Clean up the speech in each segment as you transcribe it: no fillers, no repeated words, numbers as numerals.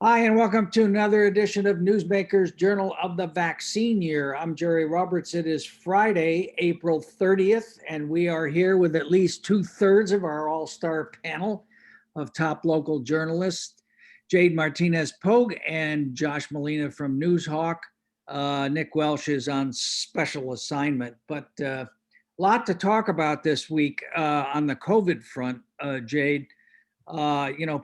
Hi, and welcome to another edition of Newsmakers Journal of the Vaccine Year. I'm Jerry Roberts. It is Friday, April 30th, and we are here with at least 2/3 of our all-star panel of top local journalists, Jade Martinez-Pogue and Josh Molina from Noozhawk. Nick Welsh is on special assignment, but a lot to talk about this week on the COVID front, Jade.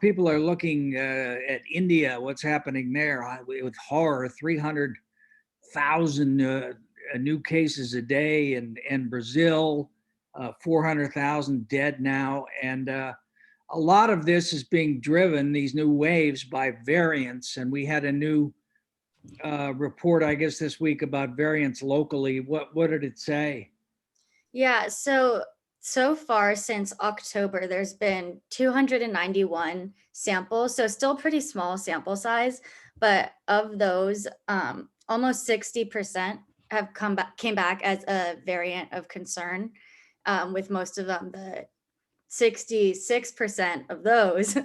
People are looking at India, what's happening there with horror, 300,000 new cases a day, and Brazil, 400,000 dead now. And a lot of this is being driven, these new waves, by variants. And we had a new report, I guess, this week about variants locally. What did it say? Yeah, so far since October, there's been 291 samples, so still pretty small sample size, but of those, almost 60% have came back as a variant of concern, with most of them, the 66% of those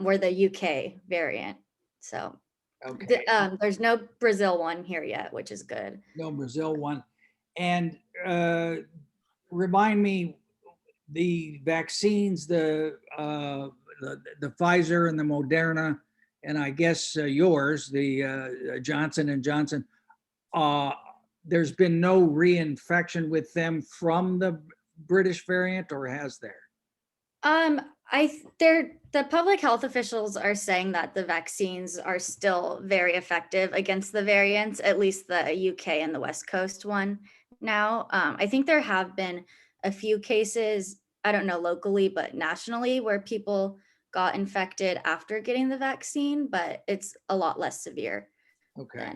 were the UK variant. So Okay. there's no Brazil one here yet, which is good. No Brazil one. And remind me, the vaccines, the Pfizer and the Moderna, and I guess yours, the Johnson and Johnson. There's been no reinfection with them from the British variant, or has there? The public health officials are saying that the vaccines are still very effective against the variants, at least the UK and the West Coast one now. I think there have been a few cases, I don't know locally, but nationally, where people got infected after getting the vaccine, but it's a lot less severe. Okay.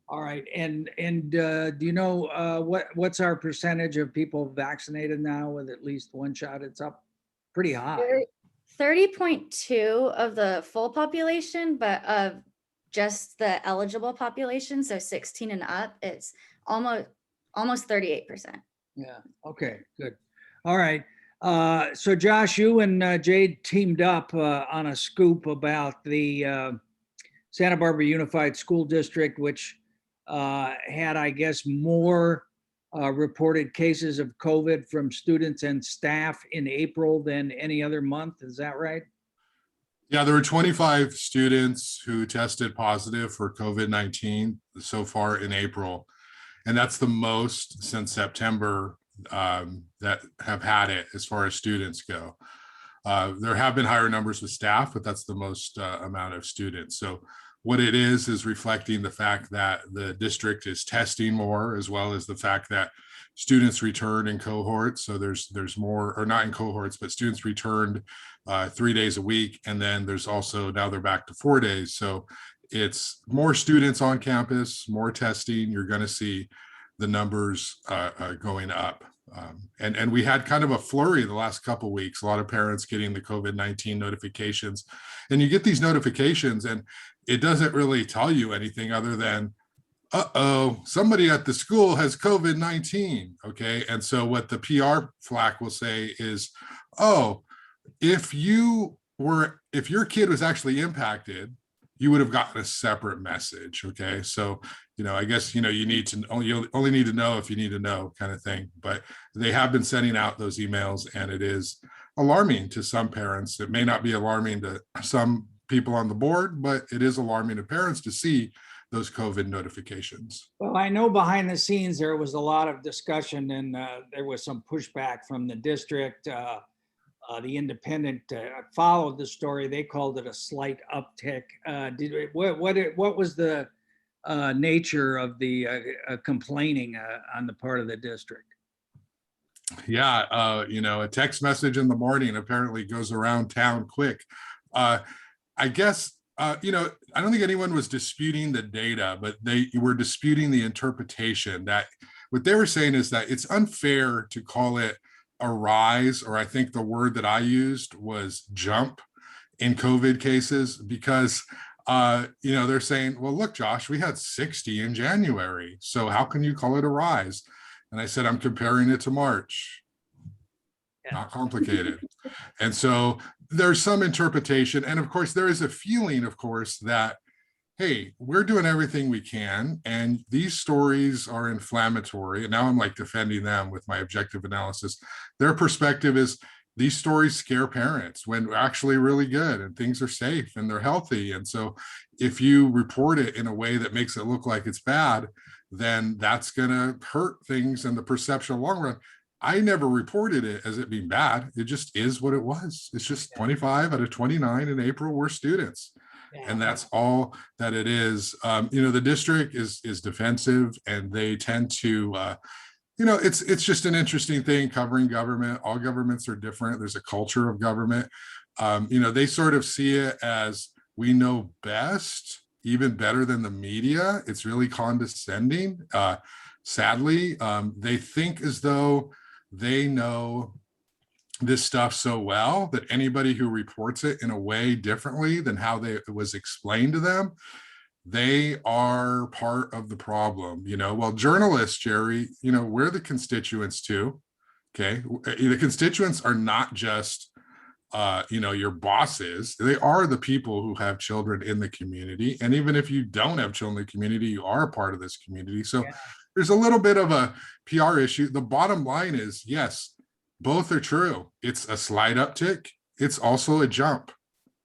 All right. And do you know what's our percentage of people vaccinated now with at least one shot? It's up pretty high. 30.2 of the full population, but of just the eligible population, so 16 and up, it's almost 38%. Yeah. Okay, good. All right. So Josh, you and Jade teamed up on a scoop about the Santa Barbara Unified School District, which had, I guess, more reported cases of COVID from students and staff in April than any other month. Is that right? Yeah, there were 25 students who tested positive for COVID-19 so far in April. And that's the most since September that have had it as far as students go. There have been higher numbers with staff, but that's the most amount of students. So what it is reflecting the fact that the district is testing more, as well as the fact that students return in cohorts. So there's more, or not in cohorts, but students returned 3 days a week. And then there's also, now they're back to 4 days. So it's more students on campus, more testing. You're going to see the numbers going up. And we had kind of a flurry the last couple of weeks, a lot of parents getting the COVID-19 notifications. And you get these notifications and it doesn't really tell you anything other than, uh-oh, somebody at the school has COVID-19, okay? And so what the PR flack will say is, oh, if your kid was actually impacted, you would have gotten a separate message, okay? So, I guess, you only need to know if you need to know, kind of thing. But they have been sending out those emails, and it is alarming to some parents. It may not be alarming to some people on the board, but it is alarming to parents to see those COVID notifications. Well, I know behind the scenes there was a lot of discussion, and there was some pushback from the district. The Independent followed the story. They called it a slight uptick. What was the nature of the complaining on the part of the district? Yeah, a text message in the morning apparently goes around town quick. I guess, I don't think anyone was disputing the data, but they were disputing the interpretation. That what they were saying is that it's unfair to call it a rise, or I think the word that I used was jump in COVID cases, because they're saying, well, look, Josh, we had 60 in January, so how can you call it a rise? And I said, I'm comparing it to March. Not complicated. And so there's some interpretation. And of course, there is a feeling, of course, that, hey, we're doing everything we can, and these stories are inflammatory. And now I'm like defending them with my objective analysis. Their perspective is these stories scare parents when we're actually really good and things are safe and they're healthy. And so if you report it in a way that makes it look like it's bad, then that's going to hurt things and the perception long run. I never reported it as it being bad. It just is what it was. It's just 25 out of 29 in April were students. And that's all that it is. The district is defensive, and they tend to, it's just an interesting thing covering government. All governments are different. There's a culture of government. They sort of see it as we know best, even better than the media. It's really condescending. Sadly, they think as though they know this stuff so well that anybody who reports it in a way differently than how it was explained to them, they are part of the problem. Well, journalists, Jerry, we're the constituents too. Okay. The constituents are not just your bosses. They are the people who have children in the community. And even if you don't have children in the community, you are a part of this community. So there's a little bit of a PR issue. The bottom line is, yes, both are true. It's a slight uptick. It's also a jump.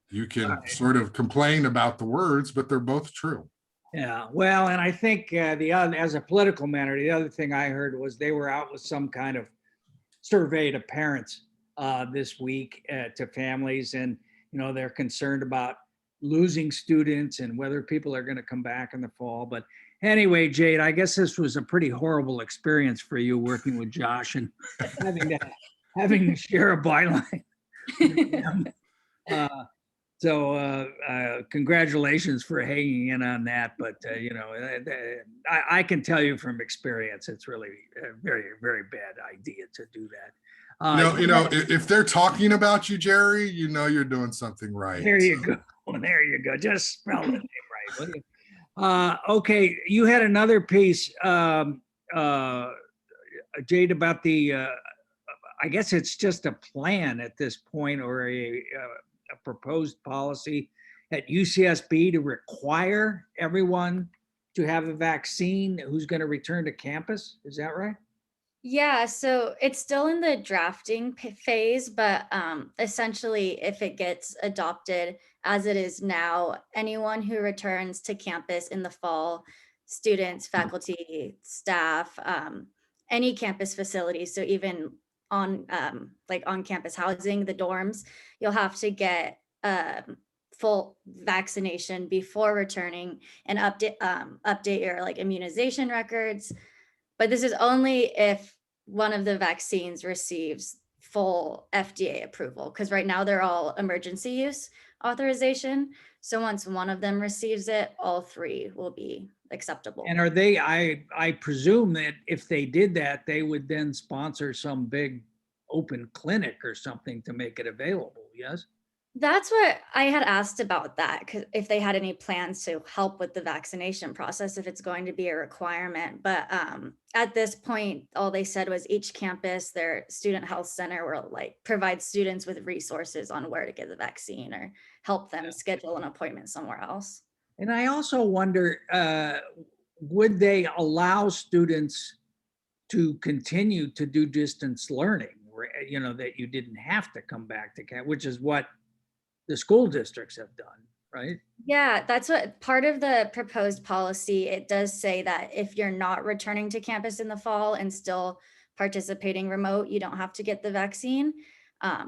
You can sort of complain about the words, but they're both true. Yeah, well, and I think as a political matter, the other thing I heard was they were out with some kind of survey to parents this week, to families, and they're concerned about losing students and whether people are going to come back in the fall. But anyway, Jade, I guess this was a pretty horrible experience for you working with Josh and having to share a byline. So congratulations for hanging in on that. But, I can tell you from experience, it's really a very, very bad idea to do that. If they're talking about you, Jerry, you're doing something right. There you go. There you go. Just spell the name right, will you? Okay, you had another piece, Jade, about the, I guess it's just a plan at this point, or a proposed policy at UCSB to require everyone to have a vaccine who's going to return to campus. Is that right? Yeah, so it's still in the drafting phase, but essentially if it gets adopted as it is now, anyone who returns to campus in the fall, students, faculty, staff, any campus facility, so even on on-campus housing, the dorms, you'll have to get full vaccination before returning and update your immunization records. But this is only if one of the vaccines receives full FDA approval, because right now they're all emergency use authorization. So once one of them receives it, all three will be acceptable. And are they, I presume that if they did that, they would then sponsor some big open clinic or something to make it available, yes? That's what I had asked about that, because if they had any plans to help with the vaccination process, if it's going to be a requirement. But at this point, all they said was each campus, their student health center will provide students with resources on where to get the vaccine or help them schedule an appointment somewhere else. And I also wonder, would they allow students to continue to do distance learning, where, that you didn't have to come back to camp, which is what the school districts have done, right? Yeah, that's what part of the proposed policy, it does say that if you're not returning to campus in the fall and still participating remote, you don't have to get the vaccine.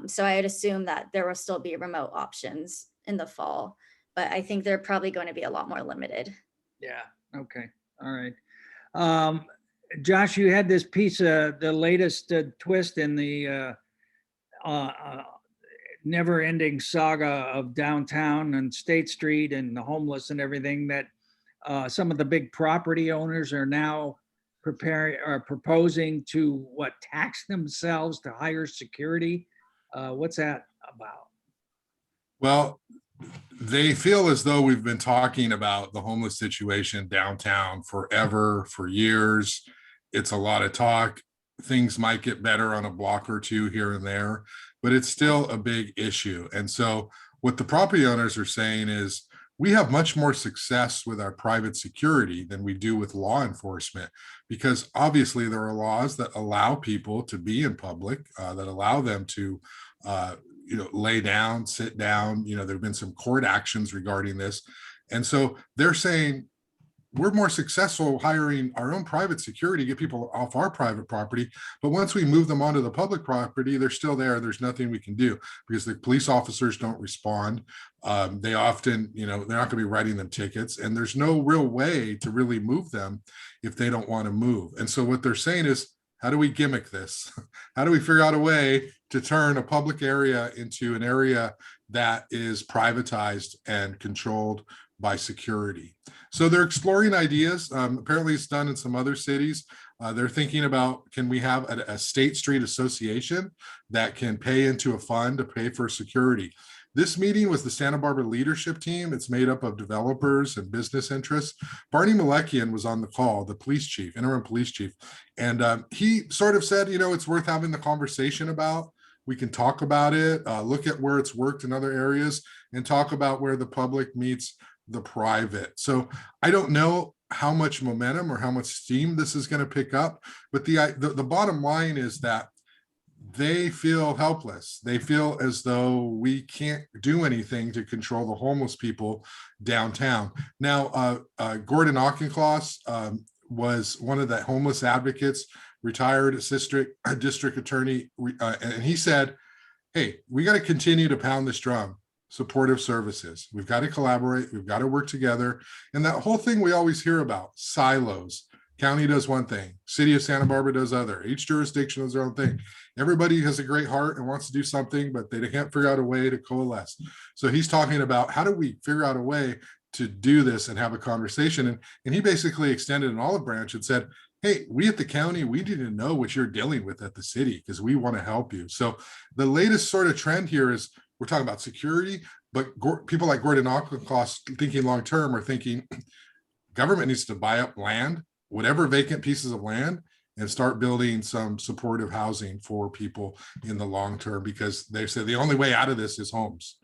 So I would assume that there will still be remote options in the fall, but I think they're probably going to be a lot more limited. Yeah, okay, all right. Josh, you had this piece, the latest twist in the never-ending saga of downtown and State Street and the homeless and everything, that some of the big property owners are now proposing to tax themselves to hire security. What's that about? Well, they feel as though we've been talking about the homeless situation downtown forever, for years. It's a lot of talk. Things might get better on a block or two here and there, but it's still a big issue. And so what the property owners are saying is, we have much more success with our private security than we do with law enforcement, because obviously there are laws that allow people to be in public, that allow them to, lay down, sit down. There have been some court actions regarding this. And so they're saying, we're more successful hiring our own private security, get people off our private property. But once we move them onto the public property, they're still there. There's nothing we can do because the police officers don't respond. They often, they're not going to be writing them tickets, and there's no real way to really move them if they don't want to move. And so what they're saying is, how do we gimmick this? How do we figure out a way to turn a public area into an area that is privatized and controlled by security? So they're exploring ideas. Apparently it's done in some other cities. They're thinking about, can we have a state street association that can pay into a fund to pay for security? This meeting was the Santa Barbara leadership team. It's made up of developers and business interests. Barney Malekian was on the call, the police chief, interim police chief. And he sort of said, it's worth having the conversation about. We can talk about it, look at where it's worked in other areas, and talk about where the public meets the private. So I don't know how much momentum or how much steam this is going to pick up, but the bottom line is that they feel helpless. They feel as though we can't do anything to control the homeless people downtown. Now, Gordon Auchincloss was one of the homeless advocates, retired district attorney, and he said, hey, we got to continue to pound this drum. Supportive services. We've got to collaborate. We've got to work together. And that whole thing we always hear about, silos. County does one thing. City of Santa Barbara does other. Each jurisdiction does their own thing. Everybody has a great heart and wants to do something, but they can't figure out a way to coalesce. So he's talking about, how do we figure out a way to do this and have a conversation? And he basically extended an olive branch and said, hey, we at the county, we need to know what you're dealing with at the city because we want to help you. So the latest sort of trend here is, we're talking about security, but people like Gordon Auchincloss thinking long-term are thinking government needs to buy up land, whatever vacant pieces of land, and start building some supportive housing for people in the long term, because they say the only way out of this is homes.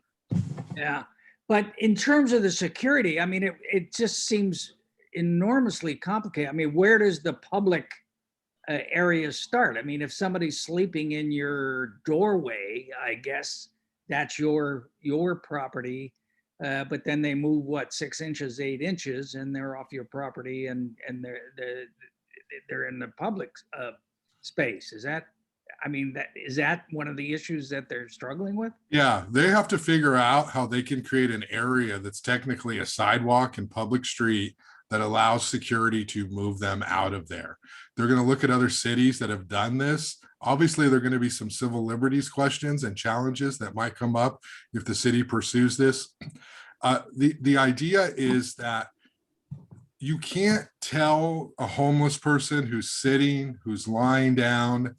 Yeah, but in terms of the security, I mean, it just seems enormously complicated. I mean, where does the public area start? I mean, if somebody's sleeping in your doorway, I guess that's your property, but then they move 6 inches, 8 inches, and they're off your property, and they're in the public space. Is that one of the issues that they're struggling with? Yeah, they have to figure out how they can create an area that's technically a sidewalk and public street that allows security to move them out of there. They're going to look at other cities that have done this. Obviously, there are going to be some civil liberties questions and challenges that might come up if the city pursues this. The idea is that you can't tell a homeless person who's sitting, who's lying down,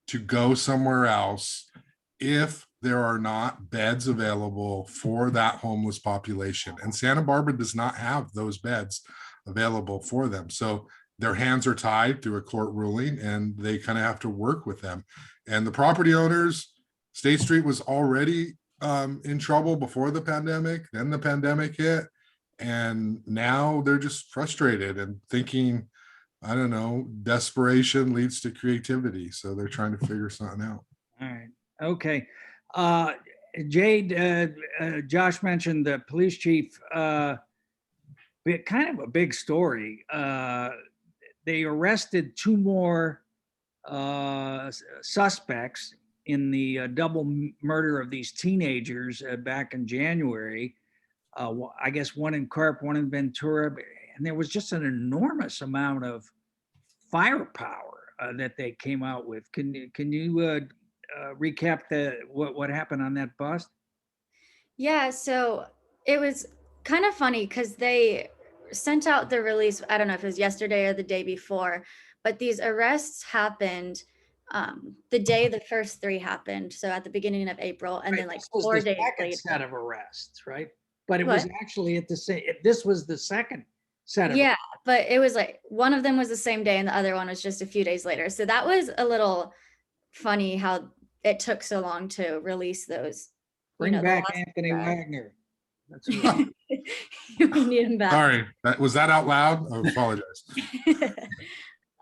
to go somewhere else if there are not beds available for that homeless population. And Santa Barbara does not have those beds available for them. So their hands are tied through a court ruling, and they kind of have to work with them. And the property owners, State Street was already in trouble before the pandemic. Then the pandemic hit, and now they're just frustrated and thinking, I don't know, desperation leads to creativity. So they're trying to figure something out. All right. Okay. Jade, Josh mentioned the police chief, kind of a big story. They arrested 2 more suspects in the double murder of these teenagers back in January. I guess one in Carp, one in Ventura, and there was just an enormous amount of firepower that they came out with. Can you recap what happened on that bust? Yeah, so it was kind of funny because they sent out the release, I don't know if it was yesterday or the day before, but these arrests happened the day the first 3 happened. So at the beginning of April, and then 4 days later. Set of arrests, right? But it was actually at the same, this was the second set of. Yeah, but it was one of them was the same day and the other one was just a few days later. So that was a little funny how it took so long to release those. Bring the back last Anthony paragraph. Wagner. That's who- We need him back. Sorry, was that out loud? I apologize.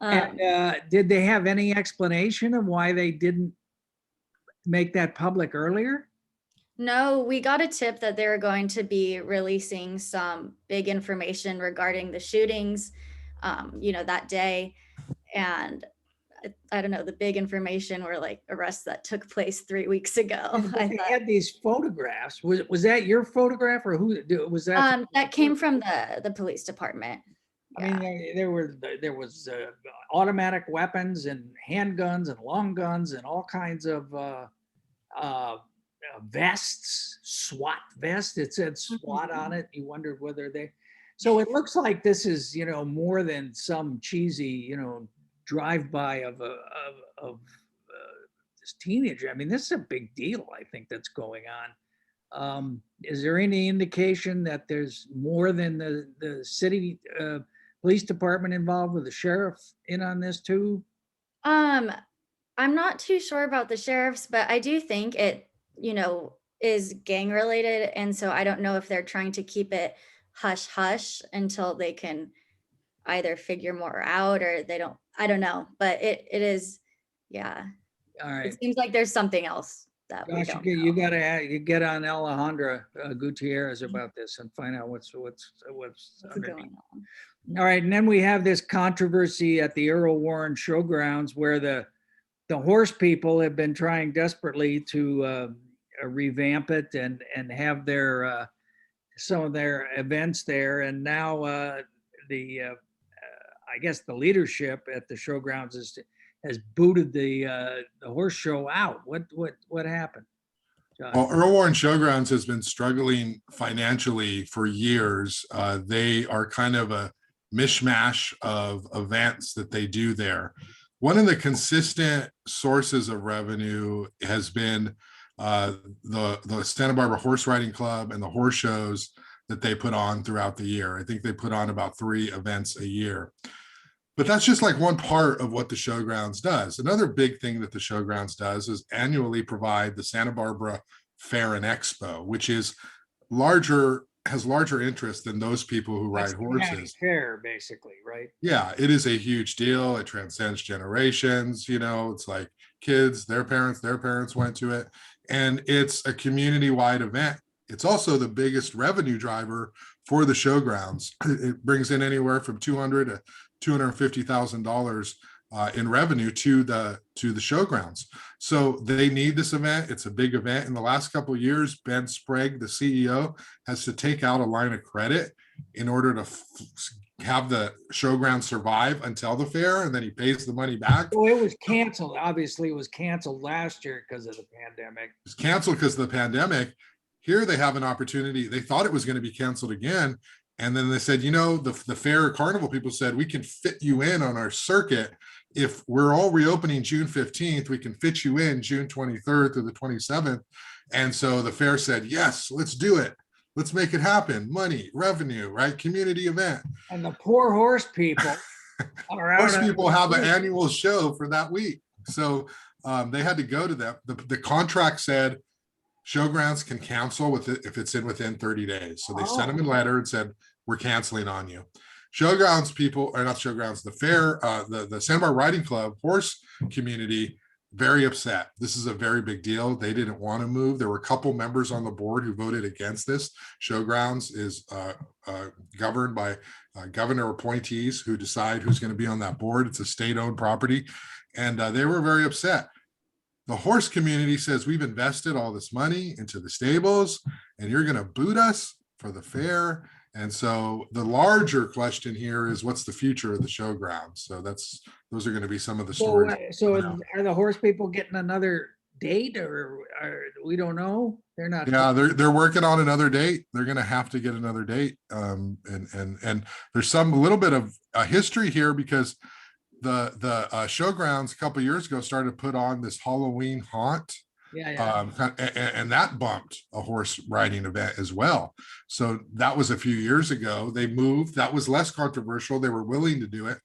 And did they have any explanation of why they didn't make that public earlier? No, we got a tip that they were going to be releasing some big information regarding the shootings, that day. And I don't know, the big information were like arrests that took place 3 weeks ago. They had these photographs. Was that your photograph, or who was that? That came from the police department. I mean, there was automatic weapons and handguns and long guns and all kinds of vests, SWAT vest. It said SWAT on it. You wondered whether they. So it looks like this is, more than some cheesy, drive-by of this teenager. I mean, this is a big deal, I think, that's going on. Is there any indication that there's more than the city police department involved, with the sheriff in on this too? I'm not too sure about the sheriffs, but I do think it, is gang related. And so I don't know if they're trying to keep it hush hush until they can either figure more out, or I don't know, but it is, yeah. All right. It seems like there's something else that we Gosh, don't you know. gotta get on Alejandra Gutierrez about this and find out what's What's underneath. going on. All right, and then we have this controversy at the Earl Warren Showgrounds, where the horse people have been trying desperately to revamp it and have their some of their events there, and now I guess the leadership at the showgrounds has booted the horse show out. What happened, John? Well, Earl Warren Showgrounds has been struggling financially for years. They are kind of a mishmash of events that they do there. One of the consistent sources of revenue has been the Santa Barbara Horse Riding Club and the horse shows that they put on throughout the year. I think they put on about 3 events a year. But that's just like one part of what the Showgrounds does. Another big thing that the Showgrounds does is annually provide the Santa Barbara Fair and Expo, which is has larger interest than those people who ride That's the county horses. fair, basically, right? Yeah, it is a huge deal. It transcends generations. It's like kids, their parents went to it. And it's a community-wide event. It's also the biggest revenue driver for the Showgrounds. It brings in anywhere from $200,000 to $250,000 in revenue to the Showgrounds. So they need this event. It's a big event. In the last couple of years, Ben Sprague, the CEO, has to take out a line of credit in order to have the Showgrounds survive until the fair, and then he pays the money back. Well, it was canceled. Obviously, it was canceled last year because of the pandemic. It was canceled because of the pandemic. Here they have an opportunity. They thought it was going to be canceled again. And then they said, the fair carnival people said, we can fit you in on our circuit. If we're all reopening June 15th, we can fit you in June 23rd through the 27th. And so the fair said, yes, let's do it. Let's make it happen. Money, revenue, right? Community event. And the poor horse people are out. Horse people have an annual show for that week. So they had to go to that. The contract said Showgrounds can cancel with it if it's within 30 days. So they sent them a letter and said, we're canceling on you. Showgrounds people, or not Showgrounds, the fair, the Santa Barbara Riding Club horse community, very upset. This is a very big deal. They didn't want to move. There were a couple members on the board who voted against this. Showgrounds is governed by governor appointees who decide who's going to be on that board. It's a state-owned property. And they were very upset. The horse community says, we've invested all this money into the stables and you're going to boot us for the fair. And so the larger question here is, what's the future of the Showgrounds? So those are going to be some of the stories. So are the horse people getting another date, or we don't know? They're not. Yeah, they're working on another date. They're going to have to get another date. And there's some little bit of a history here, because the Showgrounds a couple of years ago started to put on this Halloween haunt. Yeah. And that bumped a horse riding event as well. So that was a few years ago. They moved. That was less controversial. They were willing to do it.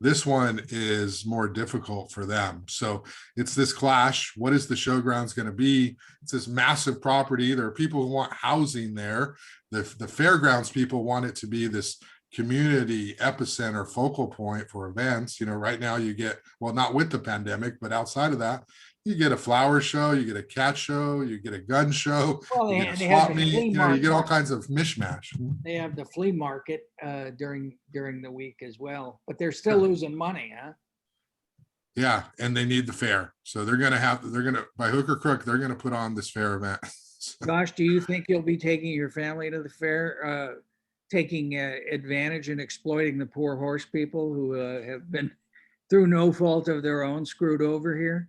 This one is more difficult for them. So it's this clash. What is the showgrounds going to be? It's this massive property. There are people who want housing there. The fairgrounds people want it to be this community epicenter focal point for events. You know, right now you get, well, not with the pandemic, but outside of that, you get a flower show, you get a cat show, you get a gun show, Well, you they, get a they have swap the meet, flea you know, you get all market. kinds of mishmash. They have the flea market during the week as well, but they're still losing money, huh? Yeah, and they need the fair. So they're gonna, by hook or crook, they're gonna put on this fair event. Josh, do you think you'll be taking your family to the fair, taking advantage and exploiting the poor horse people who have been, through no fault of their own, screwed over here?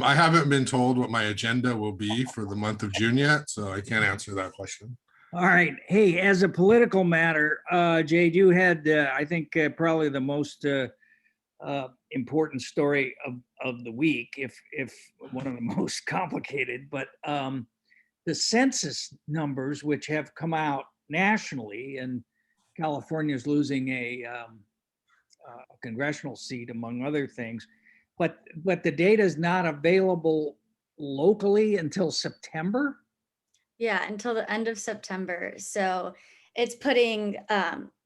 I haven't been told what my agenda will be for the month of June yet, so I can't answer that question. All right. Hey, as a political matter, Jade, you had, I think, probably the most important story of the week, if one of the most complicated, but the census numbers, which have come out nationally, and California is losing a congressional seat, among other things, but the data is not available locally until September. Yeah, until the end of September. So it's putting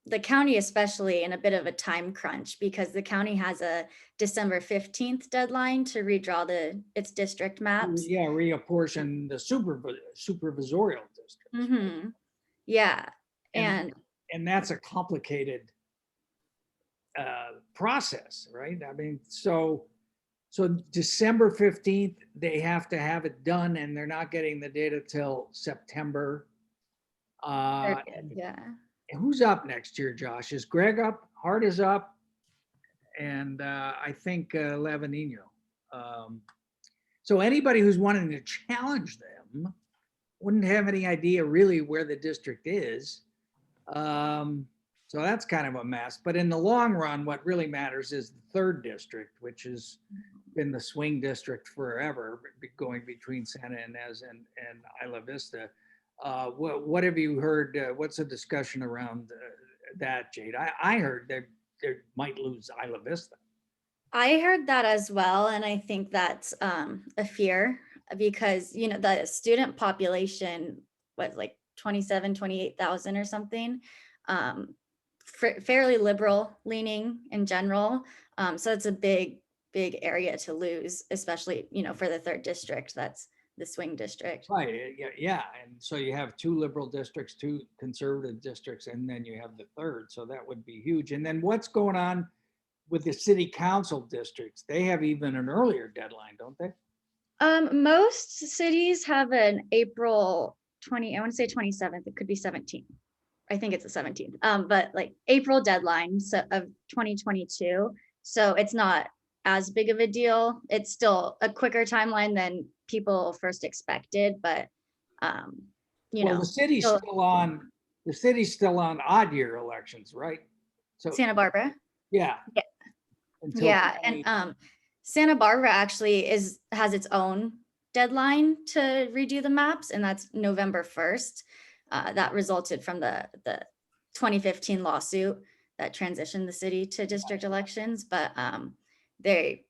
the county especially in a bit of a time crunch, because the county has a December 15th deadline to redraw its district maps. Yeah, reapportion the supervisorial district. Mm-hmm. Yeah, and that's a complicated process, right? I mean, so December 15th, they have to have it done, and they're not getting the data till September. yeah. Who's up next year, Josh? Is Greg up? Hart is up, and I think Lavanino. So anybody who's wanting to challenge them wouldn't have any idea really where the district is. So that's kind of a mess. But in the long run, what really matters is the third district, which has been the swing district forever, going between Santa Ynez and Isla Vista. What have you heard? What's the discussion around that, Jade? I heard they might lose Isla Vista. I heard that as well, and I think that's a fear, because you know the student population was like 28,000 or something, fairly liberal leaning in general. So it's a big area to lose, especially for the third district. That's the swing district. Right. Yeah. And so you have two liberal districts, two conservative districts, and then you have the third. So that would be huge. And then what's going on with the city council districts? They have even an earlier deadline, don't they? Most cities have an April 20, I want to say 27th, it could be 17th. I think it's the 17th, but like April deadline of 2022. So it's not as big of a deal. It's still a quicker timeline than people first expected, but the city's still on odd year elections, right? So Santa Barbara. Yeah. Yeah. And Santa Barbara actually has its own deadline to redo the maps, and that's November 1st. That resulted from the 2015 lawsuit that transitioned the city to district elections. But they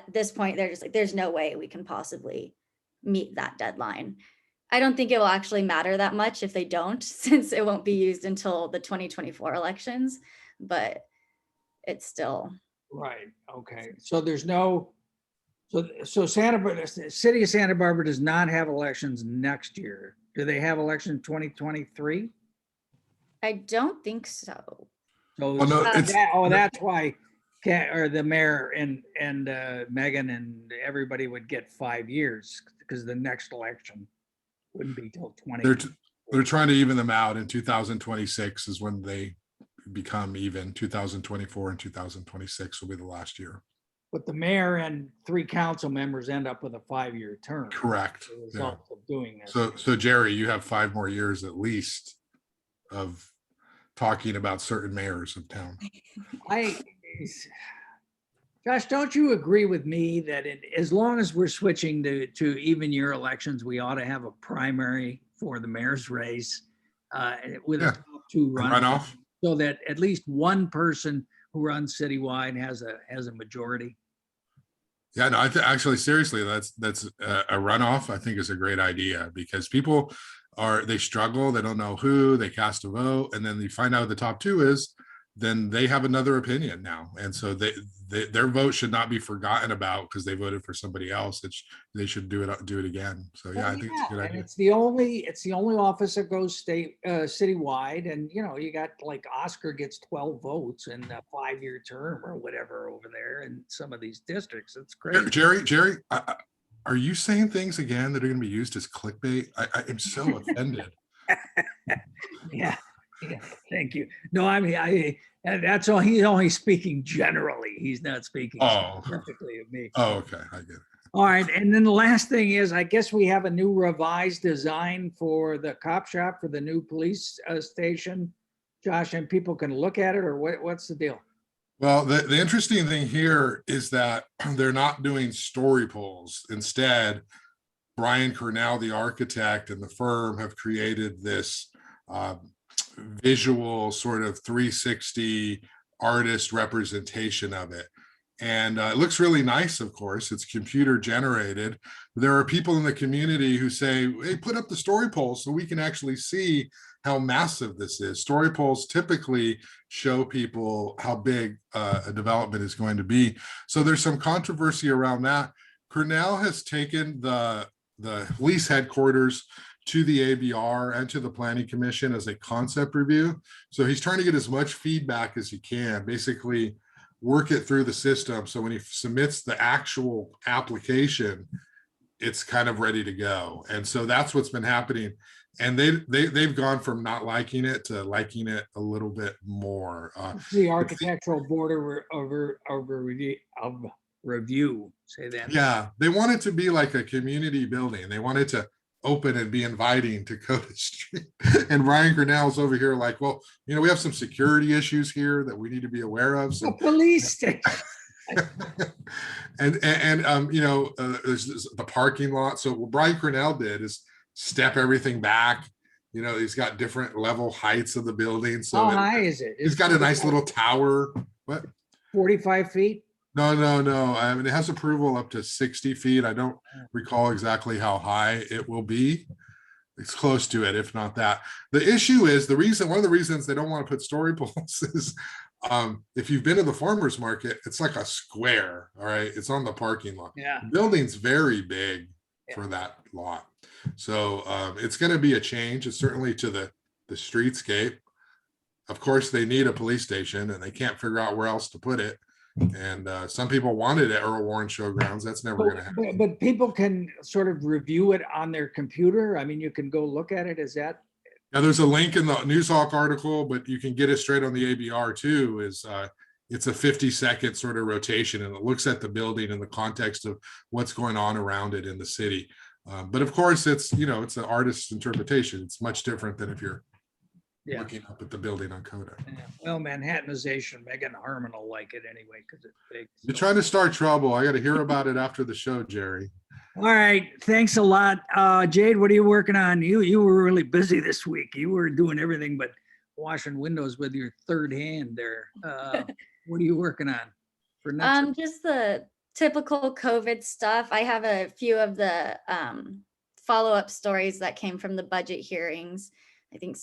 this point, they're just like, there's no way we can possibly meet that deadline. I don't think it will actually matter that much if they don't, since it won't be used until the 2024 elections, but it's still. Right. Okay. So there's no, so city of Santa Barbara does not have elections next year. Do they have election 2023? I don't think so. So that's why the mayor and Megan and everybody would get 5 years, because the next election wouldn't be till 20. They're trying to even them out. In 2026 is when they become even. 2024 and 2026 will be the last year. But the mayor and 3 council members end up with a 5-year term. Correct. As a result of doing this. So Jerry, you have 5 more years at least of talking about certain mayors of town. Josh, don't you agree with me that as long as we're switching to even year elections, we ought to have a primary for the mayor's race with a top 2 runoff, so that at least one person who runs citywide, has a majority. Yeah, no, actually, seriously, that's a runoff. I think is a great idea because people they struggle, they don't know who, they cast a vote, and then they find out who the top two is, then they have another opinion now, and so their vote should not be forgotten about because they voted for somebody else. They should do it again. So yeah, I think it's a good And idea. it's the only office that goes citywide, and you got like Oscar gets 12 votes in a 5-year term or whatever over there in some of these districts. It's crazy. Jerry, are you saying things again that are going to be used as clickbait? I am so offended. Yeah, thank you. No, I mean, that's all. He's only speaking generally. He's not speaking specifically of me. Oh, okay, I get it. All right, and then the last thing is, I guess we have a new revised design for the cop shop for the new police station, Josh, and people can look at it, or what's the deal? Well, the interesting thing here is that they're not doing story polls. Instead, Brian Cornell, the architect, and the firm have created this visual sort of 360 artist representation of it. And it looks really nice, of course. It's computer generated. There are people in the community who say, hey, put up the story polls so we can actually see how massive this is. Story polls typically show people how big a development is going to be. So there's some controversy around that. Cornell has taken the police headquarters to the ABR and to the Planning Commission as a concept review. So he's trying to get as much feedback as he can, basically work it through the system. So when he submits the actual application, it's kind of ready to go. And so that's what's been happening. And they've gone from not liking it to liking it a little bit more. The architectural board of review, say that. Yeah, they want it to be like a community building. They want it to open and be inviting to Coda Street. And Ryan Cornell's over here like, well, we have some security issues here that we need to be aware of. So the police station. and there's the parking lot. So what Brian Cornell did is step everything back. He's got different level heights of the building. So how high is it? He's got a nice little tower. What? 45 feet? No. I mean, it has approval up to 60 feet. I don't recall exactly how high it will be. It's close to it, if not that. The issue is one of the reasons they don't want to put story polls is if you've been to the farmer's market, it's like a square. All right. It's on the parking lot. Yeah. The building's very big for that lot. So it's going to be a change. It's certainly to the streetscape. Of course, they need a police station and they can't figure out where else to put it. And some people wanted it at Earl Warren Showgrounds. That's never going to happen. But people can sort of review it on their computer. I mean, you can go look at it. Is that? Now, there's a link in the Newshawk article, but you can get it straight on the ABR too. It's a 50-second sort of rotation, and it looks at the building in the context of what's going on around it in the city. But of course, it's it's an artist's interpretation. It's much different than if you're looking up at the building on Coda. Yeah. Well, Manhattanization, Megan Harmon will like it anyway because it's big. So. You're trying to start trouble. I got to hear about it after the show, Jerry. All right, thanks a lot, Jade. What are you working on? You were really busy this week. You were doing everything but washing windows with your third hand there. What are you working on for next week? Just the typical COVID stuff. I have a few of the follow-up stories that came from the budget hearings. I think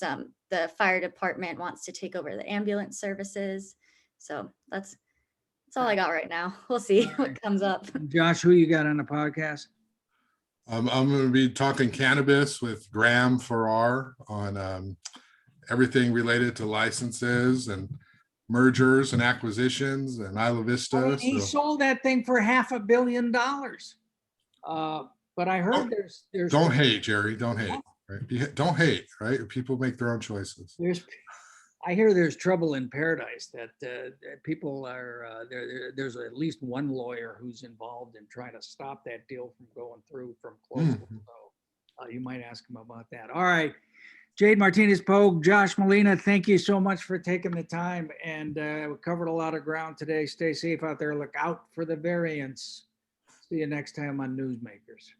the fire department wants to take over the ambulance services. So that's all I got right now. We'll see what comes up. Josh, who you got on the podcast? I'm going to be talking cannabis with Graham Farrar on everything related to licenses and mergers and acquisitions and Isla Vista. He sold that thing for $500 million. But I heard there's don't hate, Jerry. Don't hate. Right? Don't hate. Right? People make their own choices. I hear there's trouble in paradise. That people are there's at least one lawyer who's involved in trying to stop that deal from going through from closing. So you might ask him about that. All right. Jade Martinez-Pogue, Josh Molina, thank you so much for taking the time. And we covered a lot of ground today. Stay safe out there. Look out for the variants. See you next time on Newsmakers.